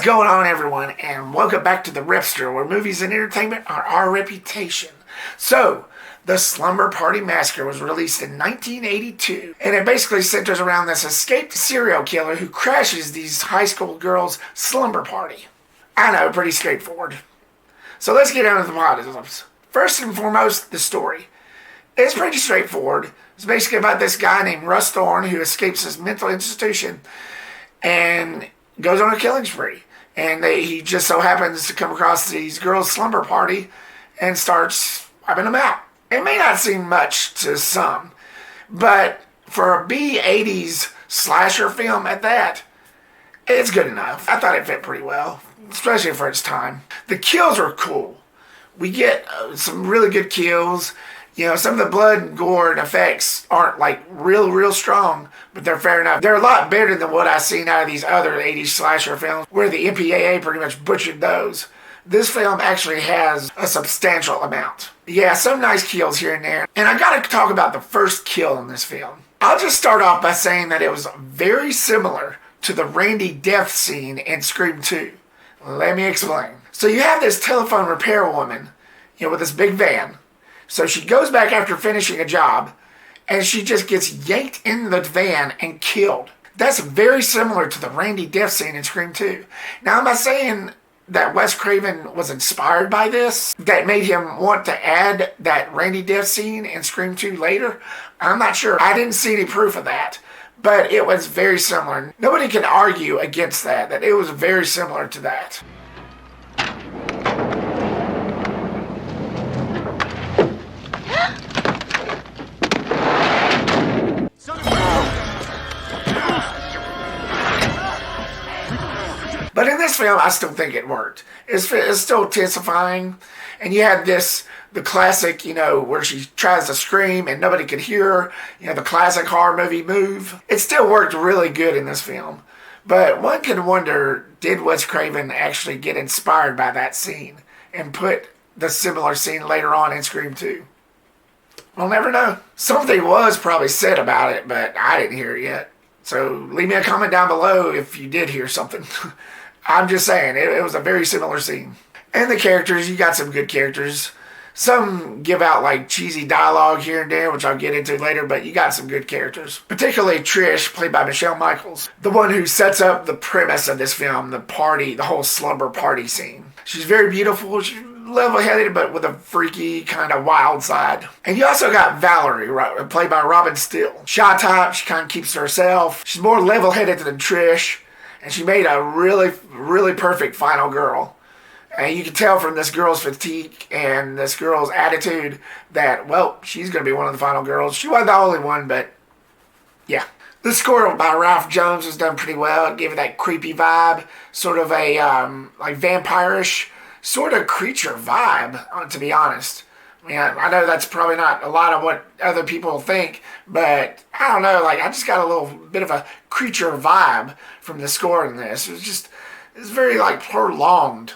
going on, everyone, and welcome back to the Repster, where movies and entertainment are our reputation. So, the Slumber Party Massacre was released in 1982, and it basically centers around this escaped serial killer who crashes these high school girls' slumber party. I know, pretty straightforward. So let's get into the positives. First and foremost, the story. It's pretty straightforward. It's basically about this guy named Russ Thorne who escapes his mental institution and goes on a killing spree. And he just so happens to come across these girls' slumber party and starts wiping them out. It may not seem much to some, but for a B-80s slasher film at that, it's good enough. I thought it fit pretty well, especially for its time. The kills were cool. We get some really good kills. You know, some of the blood and gore and effects aren't like real strong, but they're fair enough. They're a lot better than what I've seen out of these other 80s slasher films where the MPAA pretty much butchered those. This film actually has a substantial amount. Yeah, some nice kills here and there. And I gotta talk about the first kill in this film. I'll just start off by saying that it was very similar to the Randy death scene in Scream 2. Let me explain. So you have this telephone repair woman, you know, with this big van. So she goes back after finishing a job, and she just gets yanked in the van and killed. That's very similar to the Randy death scene in Scream 2. Now, I'm not saying that Wes Craven was inspired by this, that made him want to add that Randy death scene in Scream 2 later. I'm not sure. I didn't see any proof of that, but it was very similar. Nobody can argue against that it was very similar to that. But in this film, I still think it worked. It's still intensifying. And you had the classic, you know, where she tries to scream and nobody could hear her. You know, the classic horror movie move. It still worked really good in this film. But one can wonder, did Wes Craven actually get inspired by that scene and put the similar scene later on in Scream 2? We'll never know. Something was probably said about it, but I didn't hear it yet. So leave me a comment down below if you did hear something. I'm just saying, it was a very similar scene. And the characters, you got some good characters. Some give out like cheesy dialogue here and there, which I'll get into later, but you got some good characters. Particularly Trish, played by Michele Michaels, the one who sets up the premise of this film, the party, the whole slumber party scene. She's very beautiful, she's level-headed, but with a freaky kind of wild side. And you also got Valerie, played by Robin Stille. Shy type, she kind of keeps to herself. She's more level-headed than Trish, and she made a really perfect final girl. And you can tell from this girl's fatigue and this girl's attitude that, well, she's going to be one of the final girls. She wasn't the only one, but yeah. The score by Ralph Jones was done pretty well. It gave it that creepy vibe, sort of a like vampire-ish sort of creature vibe, to be honest. I mean, I know that's probably not a lot of what other people think, but I don't know, like, I just got a little bit of a creature vibe from the score in this. It's very, like, prolonged.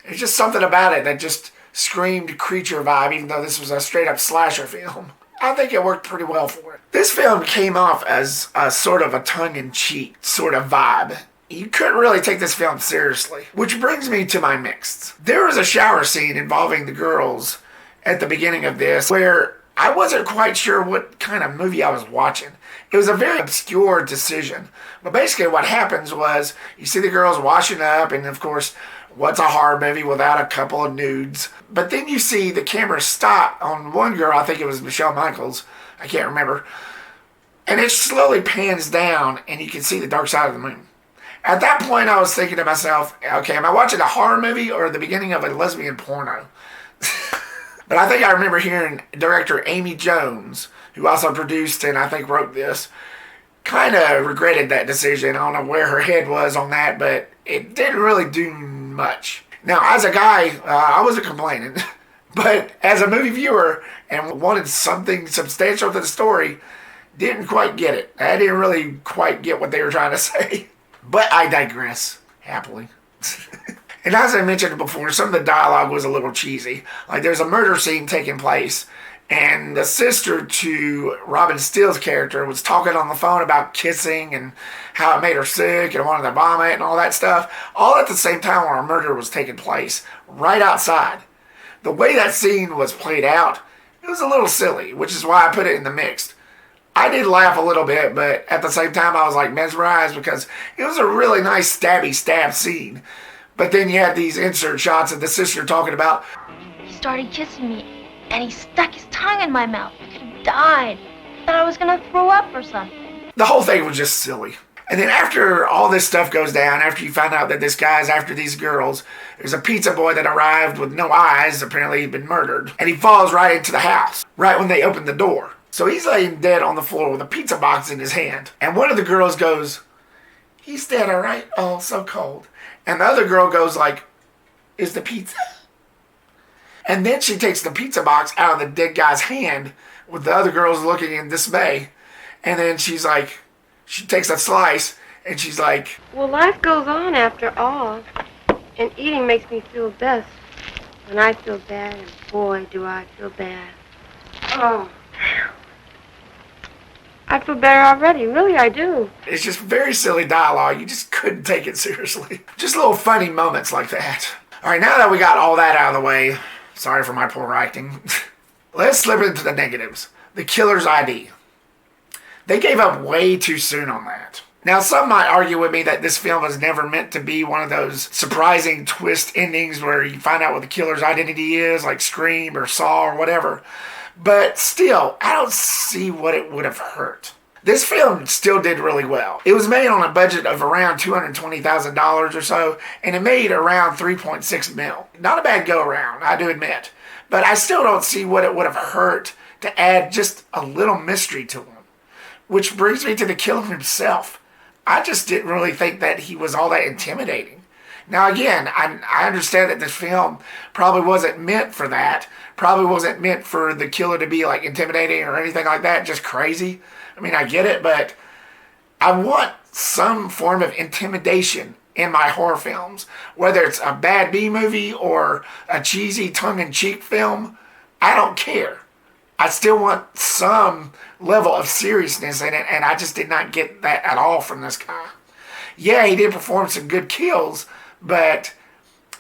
It's just something about it that just screamed creature vibe, even though this was a straight-up slasher film. I think it worked pretty well for it. This film came off as a sort of a tongue-in-cheek sort of vibe. You couldn't really take this film seriously. Which brings me to my mixed. There was a shower scene involving the girls at the beginning of this where I wasn't quite sure what kind of movie I was watching. It was a very obscure decision. But basically what happens was you see the girls washing up, and of course, what's a horror movie without a couple of nudes? But then you see the camera stop on one girl, I think it was Michele Michaels, I can't remember, and it slowly pans down and you can see the dark side of the moon. At that point, I was thinking to myself, okay, am I watching a horror movie or the beginning of a lesbian porno? But I think I remember hearing director Amy Jones, who also produced and I think wrote this, kind of regretted that decision. I don't know where her head was on that, but it didn't really do much. Now, as a guy, I wasn't complaining. But as a movie viewer and wanted something substantial to the story, didn't quite get it. I didn't really quite get what they were trying to say. But I digress, happily. And as I mentioned before, some of the dialogue was a little cheesy. Like, there's a murder scene taking place, And the sister to Robin Stille's character was talking on the phone about kissing and how it made her sick and wanted to vomit and all that stuff, all at the same time where a murder was taking place, right outside. The way that scene was played out, it was a little silly, which is why I put it in the mixed. I did laugh a little bit, but at the same time I was like mesmerized because it was a really nice stabby stab scene. But then you had these insert shots of the sister talking about, he started kissing me. And he stuck his tongue in my mouth. I could have died. I thought I was going to throw up or something. The whole thing was just silly. And then after all this stuff goes down, after you find out that this guy's after these girls, there's a pizza boy that arrived with no eyes. Apparently he'd been murdered. And he falls right into the house, right when they open the door. So he's laying dead on the floor with a pizza box in his hand. And one of the girls goes, he's dead, all right? Oh, so cold. And the other girl goes like, is the pizza? And then she takes the pizza box out of the dead guy's hand with the other girls looking in dismay. And then she's like, she takes a slice and she's like, well, life goes on after all. And eating makes me feel best. When I feel bad, and boy, do I feel bad. Oh, I feel better already. Really, I do. It's just very silly dialogue. You just couldn't take it seriously. Just little funny moments like that. All right, now that we got all that out of the way, sorry for my poor acting. Let's slip into the negatives. The killer's ID. They gave up way too soon on that. Now, some might argue with me that this film was never meant to be one of those surprising twist endings where you find out what the killer's identity is, like Scream or Saw or whatever. But still, I don't see what it would have hurt. This film still did really well. It was made on a budget of around $220,000 or so, and it made around 3.6 mil. Not a bad go-around, I do admit. But I still don't see what it would have hurt to add just a little mystery to him. Which brings me to the killer himself. I just didn't really think that he was all that intimidating. Now again, I understand that this film probably wasn't meant for that. Probably wasn't meant for the killer to be like intimidating or anything like that, just crazy. I mean, I get it, but I want some form of intimidation in my horror films. Whether it's a bad B movie or a cheesy tongue-in-cheek film, I don't care. I still want some level of seriousness in it, and I just did not get that at all from this guy. Yeah, he did perform some good kills, but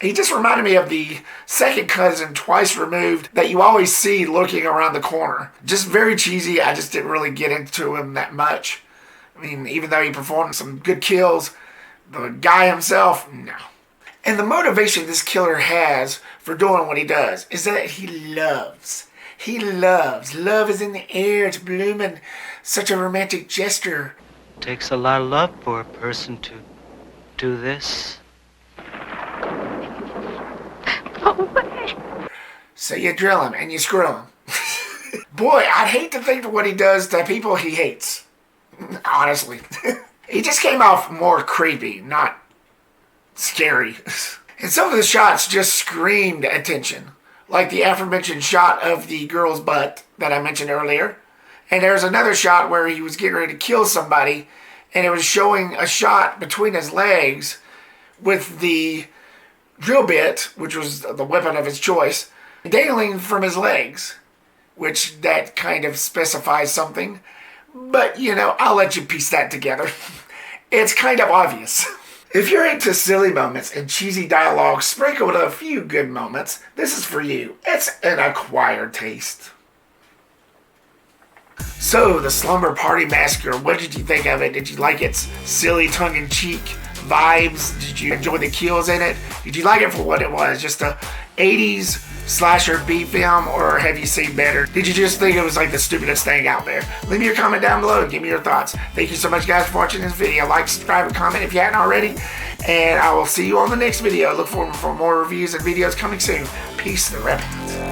he just reminded me of the second cousin twice removed that you always see looking around the corner. Just very cheesy. I just didn't really get into him that much. I mean, even though he performed some good kills, the guy himself, no. And the motivation this killer has for doing what he does is that he loves. He loves. Love is in the air. It's blooming. Such a romantic gesture. It takes a lot of love for a person to do this. So you drill him and you screw him. Boy, I'd hate to think of what he does to people he hates. Honestly. He just came off more creepy, not scary. And some of the shots just screamed attention. Like the aforementioned shot of the girl's butt that I mentioned earlier. And there's another shot where he was getting ready to kill somebody, and it was showing a shot between his legs with the drill bit, which was the weapon of his choice, dangling from his legs, which that kind of specifies something. But, you know, I'll let you piece that together. It's kind of obvious. If you're into silly moments and cheesy dialogue sprinkled with a few good moments, this is for you. It's an acquired taste. So, the Slumber Party Massacre, what did you think of it? Did you like its silly tongue-in-cheek vibes? Did you enjoy the kills in it? Did you like it for what it was? Just a 80s slasher B film, or have you seen better? Did you just think it was like the stupidest thing out there? Leave me your comment down below and give me your thoughts. Thank you so much, guys, for watching this video. Like, subscribe, and comment if you hadn't already. And I will see you on the next video. Look forward for more reviews and videos coming soon. Peace, the Reptastic.